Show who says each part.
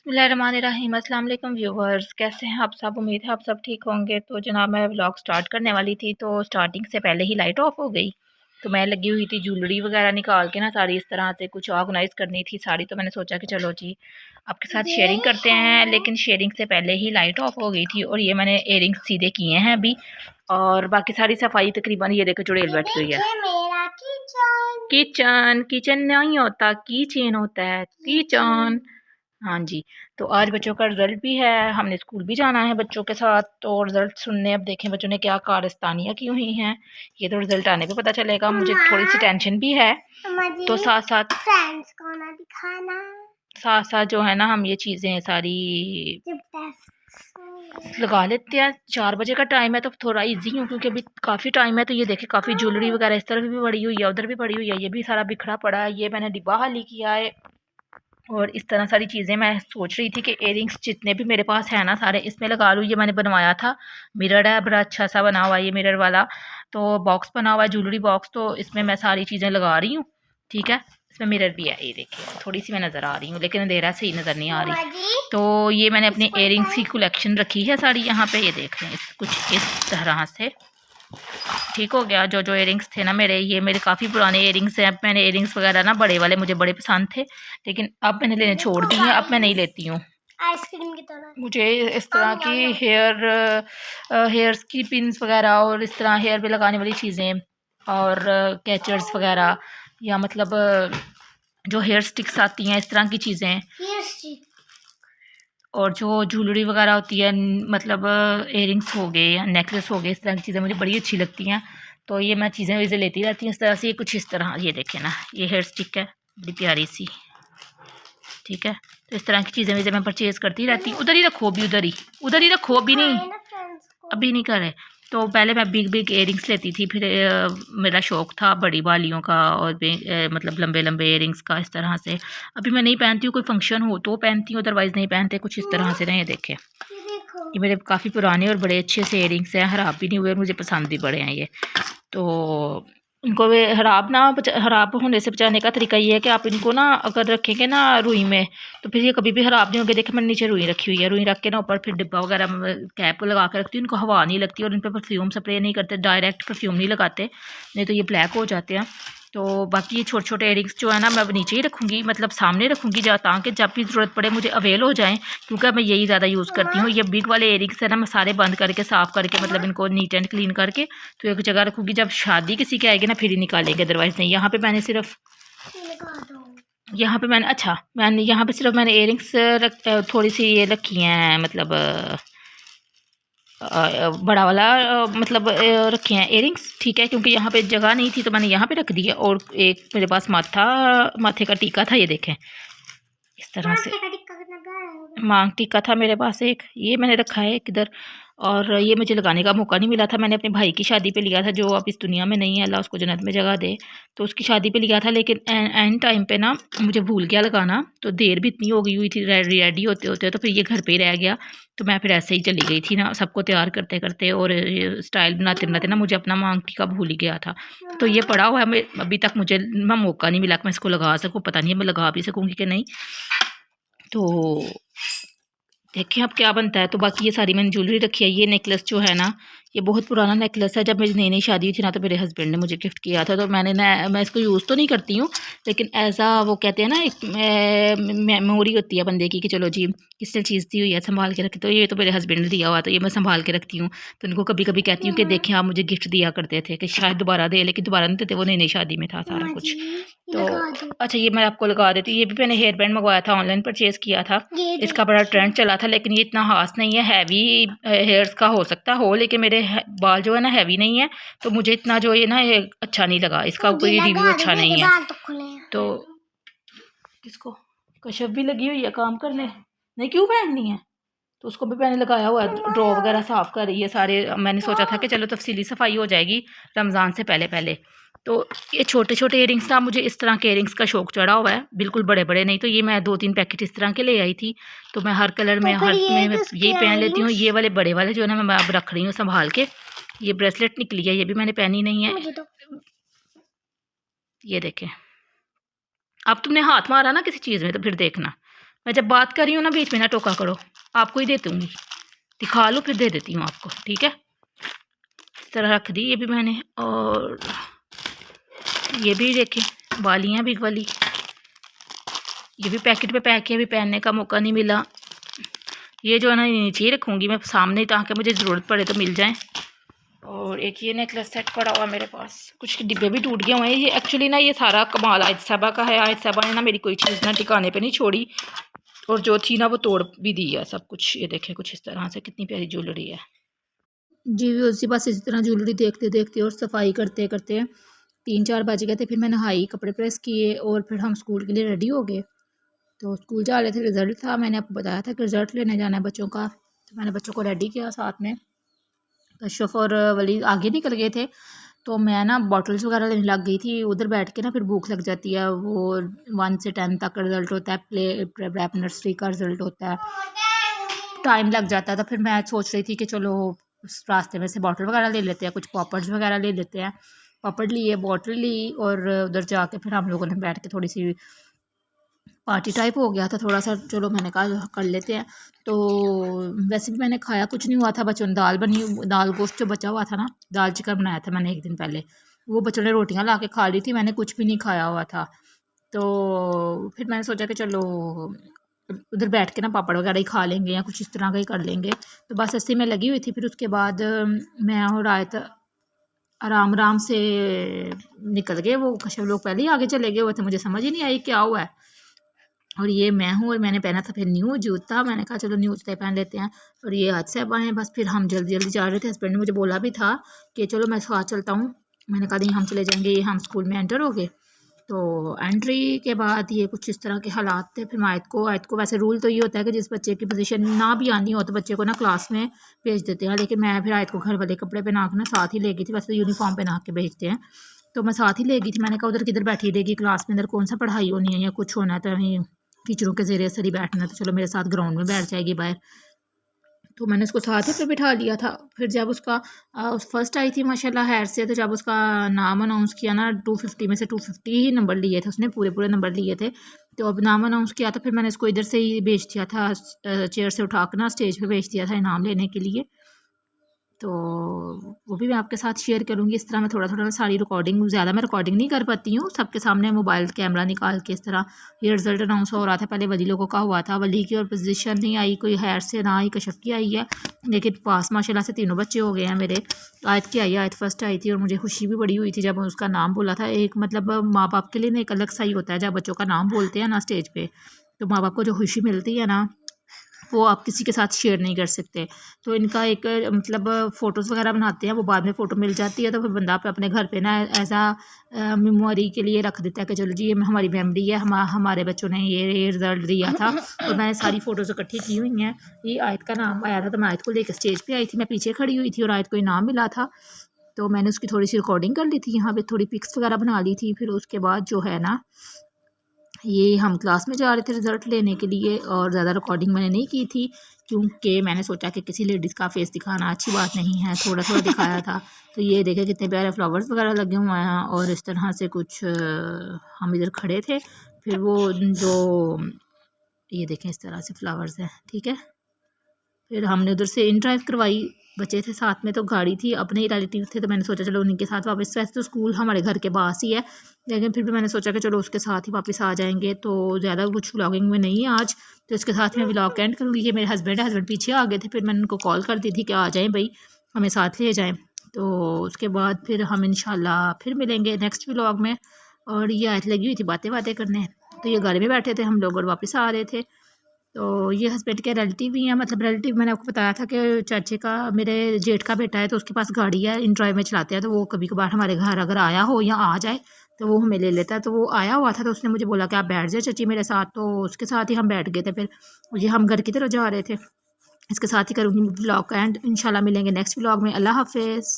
Speaker 1: बिस्मिल्लाहिर्रहमानिर्रहीम। अस्सलाम वालेकुम व्यूवर्स, कैसे हैं आप सब? उम्मीद है आप सब ठीक होंगे। तो जनाब मैं व्लॉग स्टार्ट करने वाली थी तो स्टार्टिंग से पहले ही लाइट ऑफ हो गई। तो मैं लगी हुई थी ज्वेलरी वगैरह निकाल के ना, सारी इस तरह से कुछ ऑर्गेनाइज करनी थी साड़ी। तो मैंने सोचा कि चलो जी आपके साथ शेयरिंग करते हैं, लेकिन शेयरिंग से पहले ही लाइट ऑफ हो गई थी। और ये मैंने एयरिंग्स सीधे किए हैं अभी, और बाकी सारी सफाई तकरीबन ये देखो चुड़ैल बैठी हुई है। किचन किचन नहीं होता, की चेन होता है, किचन। हाँ जी। तो आज बच्चों का रिजल्ट भी है, हमने स्कूल भी जाना है बच्चों के साथ। तो रिजल्ट सुनने अब देखें बच्चों ने क्या कारस्तानियाँ की हुई हैं, ये तो रिजल्ट आने पे पता चलेगा। मुझे थोड़ी सी टेंशन भी है, तो साथ साथ
Speaker 2: फ्रेंड्स को ना दिखाना,
Speaker 1: साथ साथ जो है ना हम ये चीज़ें सारी लगा लेते हैं। 4 बजे का टाइम है तो थोड़ा इजी हूँ, क्योंकि अभी काफ़ी टाइम है। तो ये देखें काफ़ी ज्वेलरी वगैरह इस तरफ भी पड़ी हुई है, उधर भी पड़ी हुई है, ये भी सारा बिखरा पड़ा है। ये मैंने डिब्बा खाली किया है, और इस तरह सारी चीज़ें मैं सोच रही थी कि इयरिंग्स जितने भी मेरे पास है ना सारे इसमें लगा लूँ। ये मैंने बनवाया था, मिरर है, बड़ा अच्छा सा बना हुआ है ये मिरर वाला। तो बॉक्स बना हुआ है ज्वेलरी बॉक्स, तो इसमें मैं सारी चीज़ें लगा रही हूँ। ठीक है, इसमें मिरर भी है, ये देखिए थोड़ी सी मैं नज़र आ रही हूँ लेकिन अंधेरा सही नज़र नहीं आ रही। तो ये मैंने अपने इयरिंग्स की कलेक्शन रखी है सारी यहाँ पे, ये देख रहे हैं कुछ इस तरह से। ठीक हो गया। जो जो इयरिंग्स थे ना मेरे, ये मेरे काफ़ी पुराने इयरिंग्स हैं। मैंने इयरिंग्स वगैरह ना बड़े वाले मुझे बड़े पसंद थे, लेकिन अब मैंने लेने छोड़ दिए हैं। अब मैं नहीं लेती हूँ।
Speaker 2: आइसक्रीम की तरह
Speaker 1: मुझे इस तरह की हेयर्स की पिन्स वगैरह, और इस तरह हेयर पे लगाने वाली चीज़ें, और कैचर्स वगैरह, या मतलब जो हेयर स्टिक्स आती हैं इस तरह की चीज़ें, और जो ज्वेलरी वगैरह होती है, मतलब इयरिंग्स हो गए या नेकलेस हो गए, इस तरह की चीज़ें मुझे बड़ी अच्छी लगती हैं। तो ये मैं चीज़ें वैसे लेती रहती हूँ इस तरह से। कुछ इस तरह ये देखें ना, ये हेयर स्टिक है बड़ी प्यारी सी। ठीक है, तो इस तरह की चीज़ें वैसे मैं परचेज़ करती रहती हूँ। उधर ही रखो, अभी उधर ही रखो, अभी नहीं, अभी नहीं करे। तो पहले मैं बिग बिग इयरिंग्स लेती थी, फिर मेरा शौक़ था बड़ी बालियों का, और मतलब लंबे लंबे इयरिंग्स का इस तरह से। अभी मैं नहीं पहनती हूँ, कोई फंक्शन हो तो पहनती हूँ, अदरवाइज़ नहीं पहनते। कुछ इस तरह से ना, ये देखें ये मेरे काफ़ी पुराने और बड़े अच्छे से इयरिंग्स हैं, ख़राब भी नहीं हुए और मुझे पसंद भी बड़े हैं ये। तो इनको वे ख़राब होने से बचाने का तरीका ये है कि आप इनको ना अगर रखेंगे ना रुई में, तो फिर ये कभी भी ख़राब नहीं होंगे। देखिए मैंने नीचे रुई रखी हुई है, रुई रख के ना ऊपर फिर डिब्बा वगैरह कैप लगा के रखती हूँ। इनको हवा नहीं लगती, और इन पर परफ्यूम स्प्रे नहीं करते, डायरेक्ट परफ्यूम नहीं लगाते, नहीं तो ये ब्लैक हो जाते हैं। तो बाकी ये छोटे छोटे इयरिंग्स जो है ना मैं अब नीचे ही रखूँगी, मतलब सामने रखूँगी ताकि जब भी ज़रूरत पड़े मुझे अवेल हो जाएँ, क्योंकि मैं यही ज़्यादा यूज़ करती हूँ। ये बिग वाले इयरिंग्स है ना, मैं सारे बंद करके साफ़ करके, मतलब इनको नीट एंड क्लीन करके तो एक जगह रखूँगी। जब शादी किसी की आएगी ना फिर ही निकालेंगे, अदरवाइज़ नहीं। यहाँ पे मैंने सिर्फ मैंने यहाँ पे सिर्फ मैंने इयरिंग्स थोड़ी सी ये रखी हैं, मतलब बड़ा वाला मतलब रखे हैं इयरिंग्स। ठीक है, क्योंकि यहाँ पे जगह नहीं थी तो मैंने यहाँ पे रख दिया। और एक मेरे पास माथे का टीका था, ये देखें इस तरह से मांग टीका था मेरे पास एक, ये मैंने रखा है किधर। और ये मुझे लगाने का मौका नहीं मिला था, मैंने अपने भाई की शादी पे लिया था, जो अब इस दुनिया में नहीं है, अल्लाह उसको जन्नत में जगह दे। तो उसकी शादी पे लिया था, लेकिन एंड टाइम पे ना मुझे भूल गया लगाना। तो देर भी इतनी हो गई हुई थी रेडी होते होते, तो फिर ये घर पे ही रह गया। तो मैं फिर ऐसे ही चली गई थी ना, सबको तैयार करते करते और स्टाइल बनाते बनाते ना, मुझे अपना मांग टीका भूल ही गया था। तो ये पड़ा हुआ है, अभी तक मुझे ना मौका नहीं मिला कि मैं इसको लगा सकूँ। पता नहीं मैं लगा भी सकूँगी कि नहीं, तो देखें अब क्या बनता है। तो बाकी ये सारी मैंने ज्वेलरी रखी है। ये नेकलेस जो है ना, ये बहुत पुराना नेकलेस है, जब मेरी नई नई शादी हुई थी ना तो मेरे हस्बैंड ने मुझे गिफ्ट किया था। तो मैं इसको यूज़ तो नहीं करती हूँ, लेकिन ऐसा वो कहते हैं ना एक मेमोरी होती है बंदे की कि चलो जी किसने चीज़ दी हुई है संभाल के रखी। तो ये तो मेरे हस्बैंड ने दिया हुआ, तो ये मैं संभाल के रखती हूँ। तो उनको कभी कभी कहती हूँ कि देखें आप मुझे गिफ्ट दिया करते थे, कि शायद दोबारा दे, लेकिन दोबारा नहीं देते, वो नई नई शादी में था सारा कुछ। तो अच्छा ये मैं आपको लगा देती हूँ। ये भी मैंने हेयर बैंड मंगवाया था, ऑनलाइन परचेज़ किया था। इसका बड़ा ट्रेंड चला था, लेकिन ये इतना खास नहीं है, हैवी हेयर्स का हो सकता हो, लेकिन मेरे बाल जो है ना हैवी नहीं है, तो मुझे इतना जो ये ना ये अच्छा नहीं लगा, इसका कोई रिव्यू अच्छा नहीं है। तो किसको कशफ भी लगी हुई है काम करने, नहीं क्यों पहननी है, तो उसको भी मैंने लगाया हुआ है, ड्रॉ वगैरह साफ़ कर रही है सारे। मैंने सोचा था कि चलो तफसीली सफाई हो जाएगी रमज़ान से पहले पहले। तो ये छोटे छोटे इयरिंग्स ना, मुझे इस तरह के इयरिंग्स का शौक चढ़ा हुआ है, बिल्कुल बड़े बड़े नहीं। तो ये मैं 2-3 पैकेट इस तरह के ले आई थी, तो मैं हर कलर में हर में यही पहन लेती हूँ। ये वाले बड़े वाले जो है ना मैं अब रख रही हूँ संभाल के। ये ब्रेसलेट निकली है, ये भी मैंने पहनी नहीं है। ये देखें, अब तुमने हाथ मारा ना किसी चीज़ में तो फिर देखना मैं जब बात कर रही हूँ ना बीच में ना टोका करो, आपको ही दे दूँगी, दिखा लो फिर दे देती हूँ आपको, ठीक है। इस तरह रख दी ये भी मैंने। और ये भी देखें वालियाँ बिग वाली, ये भी पैकेट पे पैक है, अभी पहनने का मौका नहीं मिला। ये जो है ना नीचे ही रखूँगी मैं सामने, ताकि मुझे ज़रूरत पड़े तो मिल जाए। और एक ये नेकलेस सेट पड़ा हुआ मेरे पास, कुछ डिब्बे भी टूट गए हुए हैं। ये एक्चुअली ना ये सारा कमाल आयत साहबा का है। आयत साहबा ने ना मेरी कोई चीज़ ना ठिकाने पे नहीं छोड़ी, और जो थी ना वो तोड़ भी दी है सब कुछ। ये देखें कुछ इस तरह से, कितनी प्यारी ज्वेलरी है जी। उसी पास इसी तरह ज्वेलरी देखते देखते और सफाई करते करते 3-4 बज गए थे। फिर मैं नहाई, कपड़े प्रेस किए और फिर हम स्कूल के लिए रेडी हो गए। तो स्कूल जा रहे थे, रिज़ल्ट था, मैंने आपको बताया था कि रिज़ल्ट लेने जाना है बच्चों का। तो मैंने बच्चों को रेडी किया, साथ में कश्यफ और वली आगे निकल गए थे। तो मैं ना बॉटल्स वगैरह लेने लग गई थी। उधर बैठ के ना फिर भूख लग जाती है। वो 1 से 10 तक का रिज़ल्ट होता है, प्रेप नर्सरी का रिज़ल्ट होता है, टाइम लग जाता है। तो फिर मैं सोच रही थी कि चलो रास्ते में से बॉटल वगैरह ले लेते हैं, कुछ पॉपर्स वगैरह ले लेते हैं। पॉपड़ लिए, बॉटल ली, और उधर जाके फिर हम लोगों ने बैठ के थोड़ी सी पार्टी टाइप हो गया था थोड़ा सा। चलो मैंने कहा कर लेते हैं। तो वैसे भी मैंने खाया कुछ नहीं हुआ था। बच्चों ने दाल गोश्त जो बचा हुआ था ना, दाल चिकन बनाया था मैंने एक दिन पहले, वो बच्चों ने रोटियां ला के खा ली थी, मैंने कुछ भी नहीं खाया हुआ था। तो फिर मैंने सोचा कि चलो उधर बैठ के ना पापड़ वगैरह ही खा लेंगे या कुछ इस तरह का ही कर लेंगे। तो बस ऐसे में लगी हुई थी। फिर उसके बाद मैं और आयत आराम आराम से निकल गए। वो कश्यप लोग पहले ही आगे चले गए हुए थे, मुझे समझ ही नहीं आई क्या हुआ है। और ये मैं हूँ, और मैंने पहना था फिर न्यू जूता। मैंने कहा चलो न्यू जूता पहन लेते हैं। और ये आज से अब आए हैं। बस फिर हम जल्दी जल्दी जा रहे थे। हस्बैंड ने मुझे बोला भी था कि चलो मैं साथ चलता हूँ। मैंने कहा नहीं, हम चले जाएंगे। ये हम स्कूल में एंटर हो गए। तो एंट्री के बाद ये कुछ इस तरह के हालात थे। फिर आयत को वैसे रूल तो ये होता है कि जिस बच्चे की पोजीशन ना भी आनी हो तो बच्चे को ना क्लास में भेज देते हैं। लेकिन मैं फिर आयत को घर वाले कपड़े पहना के ना साथ ही ले गई थी। वैसे तो यूनिफॉर्म पहना के भेजते हैं, तो मैं साथ ही ले गई थी। मैंने कहा उधर किधर बैठी रहेगी क्लास में, अंदर कौन सा पढ़ाई होनी है या कुछ होना है, तो वहीं टीचरों के ज़रिए सर ही बैठना, तो चलो मेरे साथ ग्राउंड में बैठ जाएगी बाहर। तो मैंने उसको साथ ही पे बिठा लिया था। फिर जब उसका फर्स्ट आई थी माशाल्लाह हैर से, तो जब उसका नाम अनाउंस किया ना, 250 में से 250 ही नंबर लिए थे उसने, पूरे नंबर लिए थे। तो अब नाम अनाउंस किया था, फिर मैंने इसको इधर से ही भेज दिया था, चेयर से उठा कर ना स्टेज पे भेज दिया था इनाम लेने के लिए। तो वो भी मैं आपके साथ शेयर करूँगी। इस तरह मैं थोड़ा थोड़ा सारी रिकॉर्डिंग, ज़्यादा मैं रिकॉर्डिंग नहीं कर पाती हूँ सबके सामने मोबाइल कैमरा निकाल के। इस तरह ये रिज़ल्ट अनाउंस हो रहा था, पहले वली लोगों का हुआ था। वली की और पोजीशन नहीं आई, कोई हैर से ना आई, कश्यप की आई है। लेकिन पास माशाल्लाह से तीनों बच्चे हो गए हैं मेरे। आयत की आई, आयत फर्स्ट आई थी, और मुझे खुशी भी बड़ी हुई थी जब उसका नाम बोला था। एक मतलब माँ बाप के लिए ना एक अलग सा ही होता है, जब बच्चों का नाम बोलते हैं ना स्टेज पर, तो माँ बाप को जो खुशी मिलती है ना, वो आप किसी के साथ शेयर नहीं कर सकते। तो इनका एक मतलब फ़ोटोज़ वगैरह बनाते हैं, वो बाद में फ़ोटो मिल जाती है, तो फिर बंदा अपने घर पे ना एज आ मेमोरी के लिए रख देता है कि चलो जी ये हमारी मेमोरी है, हमारे बच्चों ने ये रिज़ल्ट दिया था। और मैंने सारी फ़ोटोज़ इकट्ठी की हुई हैं। ये आयत का नाम आया था, तो मैं आयत को लेकर स्टेज पर आई थी, मैं पीछे खड़ी हुई थी, और आयत को इनाम मिला था। तो मैंने उसकी थोड़ी सी रिकॉर्डिंग कर ली थी, यहाँ पर थोड़ी पिक्स वगैरह बना ली थी। फिर उसके बाद जो है ना, ये हम क्लास में जा रहे थे रिज़ल्ट लेने के लिए, और ज़्यादा रिकॉर्डिंग मैंने नहीं की थी, क्योंकि मैंने सोचा कि किसी लेडीज़ का फेस दिखाना अच्छी बात नहीं है, थोड़ा थोड़ा दिखाया था। तो ये देखे कितने प्यारे फ्लावर्स वगैरह लगे हुए हैं, और इस तरह से कुछ हम इधर खड़े थे। फिर वो जो ये देखें इस तरह से फ्लावर्स हैं, ठीक है। फिर हमने उधर से इन ड्राइव करवाई, बच्चे थे साथ में, तो गाड़ी थी, अपने ही रिलेटिव थे, तो मैंने सोचा चलो उन्हीं के साथ वापस। वैसे तो स्कूल हमारे घर के पास ही है, लेकिन फिर भी मैंने सोचा कि चलो उसके साथ ही वापस आ जाएंगे। तो ज़्यादा कुछ व्लॉगिंग में नहीं है आज, तो इसके साथ मैं व्लॉग एंड करूँगी। ये मेरे हस्बैंड पीछे आ गए थे, फिर मैंने उनको कॉल कर दी थी कि आ जाएँ भाई, हमें साथ ले जाएँ। तो उसके बाद फिर हम इंशाल्लाह फिर मिलेंगे नेक्स्ट व्लॉग में। और ये आयत लगी हुई थी बातें करने, तो ये गाड़ी में बैठे थे हम लोग और वापस आ रहे थे। तो ये हस्बैंड के रिलेटिव भी हैं, मतलब रिलेटिव मैंने आपको बताया था कि चाचे का, मेरे जेठ का बेटा है, तो उसके पास गाड़ी है, इन ड्राइव में चलाते हैं। तो वो कभी कभार हमारे घर अगर आया हो या आ जाए तो वो हमें ले लेता है। तो वो आया हुआ था, तो उसने मुझे बोला कि आप बैठ जाए चाची मेरे साथ, तो उसके साथ ही हम बैठ गए थे। फिर ये हम घर की तरफ जा रहे थे। इसके साथ ही करूँगी ब्लॉग का एंड। इंशाल्लाह मिलेंगे नेक्स्ट व्लॉग में। अल्लाह हाफिज़।